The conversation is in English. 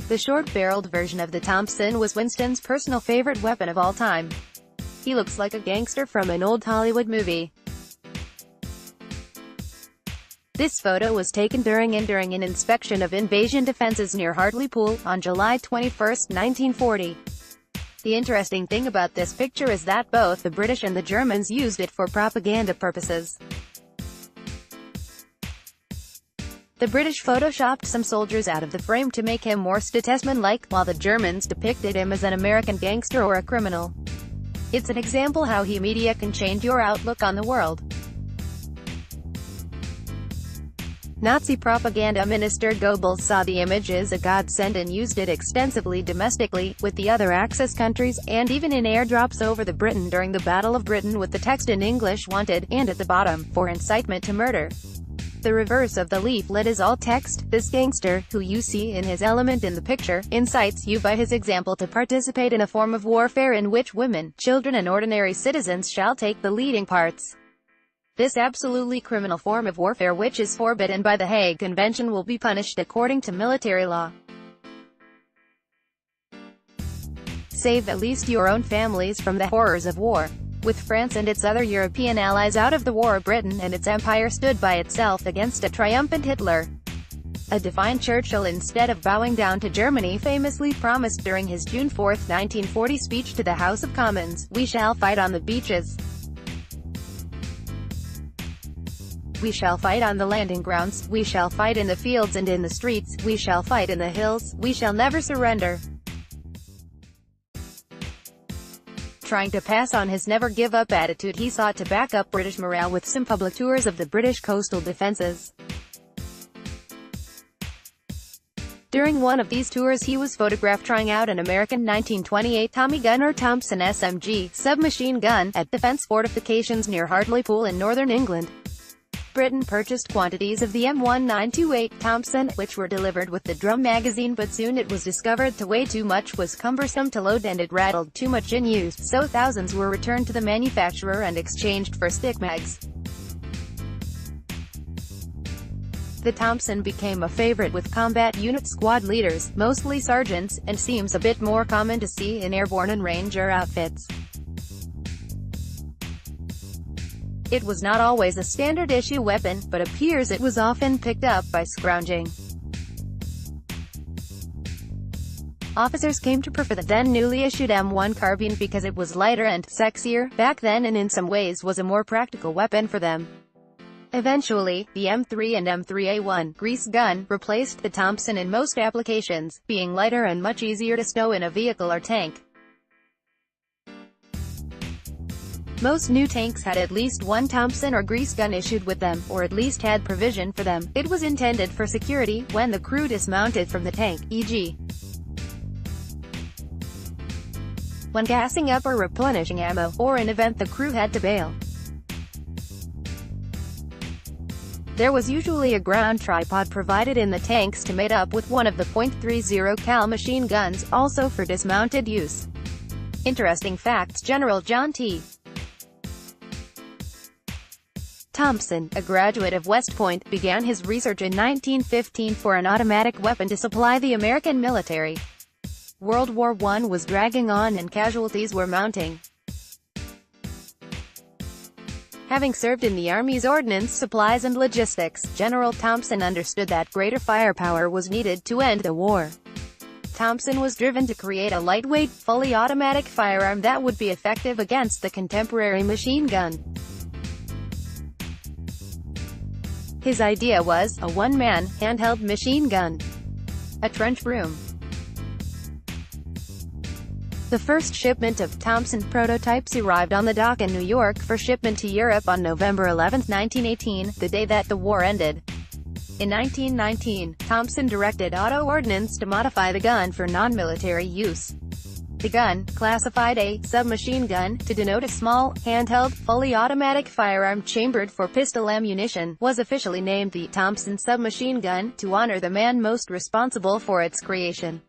The short-barreled version of the Thompson was Winston's personal favorite weapon of all time. He looks like a gangster from an old Hollywood movie. This photo was taken during an inspection of invasion defenses near Hartlepool, on July 21, 1940. The interesting thing about this picture is that both the British and the Germans used it for propaganda purposes. The British photoshopped some soldiers out of the frame to make him more statesman-like, while the Germans depicted him as an American gangster or a criminal. It's an example how media can change your outlook on the world. Nazi propaganda minister Goebbels saw the image as a godsend and used it extensively domestically, with the other Axis countries, and even in airdrops over the Britain during the Battle of Britain with the text in English "Wanted," and at the bottom, "For incitement to murder." The reverse of the leaflet is all text. This gangster, who you see in his element in the picture, incites you by his example to participate in a form of warfare in which women, children and ordinary citizens shall take the leading parts. This absolutely criminal form of warfare, which is forbidden by the Hague Convention, will be punished according to military law. Save at least your own families from the horrors of war. With France and its other European allies out of the war, Britain and its empire stood by itself against a triumphant Hitler. A defiant Churchill, instead of bowing down to Germany, famously promised during his June 4, 1940 speech to the House of Commons, "We shall fight on the beaches. We shall fight on the landing grounds, we shall fight in the fields and in the streets, we shall fight in the hills, we shall never surrender." Trying to pass on his never-give-up attitude, he sought to back up British morale with some public tours of the British coastal defences. During one of these tours he was photographed trying out an American 1928 Tommy gun or Thompson SMG submachine gun, at defence fortifications near Hartlepool in northern England. Britain purchased quantities of the M1928 Thompson, which were delivered with the drum magazine, but soon it was discovered to weigh too much, was cumbersome to load, and it rattled too much in use, so thousands were returned to the manufacturer and exchanged for stick mags. The Thompson became a favorite with combat unit squad leaders, mostly sergeants, and seems a bit more common to see in airborne and ranger outfits. It was not always a standard-issue weapon, but appears it was often picked up by scrounging officers came to prefer the then newly issued M1 carbine because it was lighter and sexier back then, and in some ways was a more practical weapon for them. Eventually, the M3 and M3A1 grease gun replaced the Thompson in most applications, being lighter and much easier to stow in a vehicle or tank. Most new tanks had at least one Thompson or grease gun issued with them, or at least had provision for them. It was intended for security when the crew dismounted from the tank, e.g. when gassing up or replenishing ammo, or in event the crew had to bail. There was usually a ground tripod provided in the tanks to mate up with one of the .30 cal machine guns, also for dismounted use. Interesting facts: General John T. Thompson, a graduate of West Point, began his research in 1915 for an automatic weapon to supply the American military. World War I was dragging on and casualties were mounting. Having served in the Army's ordnance, supplies and logistics, General Thompson understood that greater firepower was needed to end the war. Thompson was driven to create a lightweight, fully automatic firearm that would be effective against the contemporary machine gun. His idea was a one-man, handheld machine gun. A trench broom. The first shipment of Thompson prototypes arrived on the dock in New York for shipment to Europe on November 11, 1918, the day that the war ended. In 1919, Thompson directed Auto Ordnance to modify the gun for non-military use. The gun, classified a submachine gun, to denote a small, handheld, fully automatic firearm chambered for pistol ammunition, was officially named the Thompson submachine gun, to honor the man most responsible for its creation.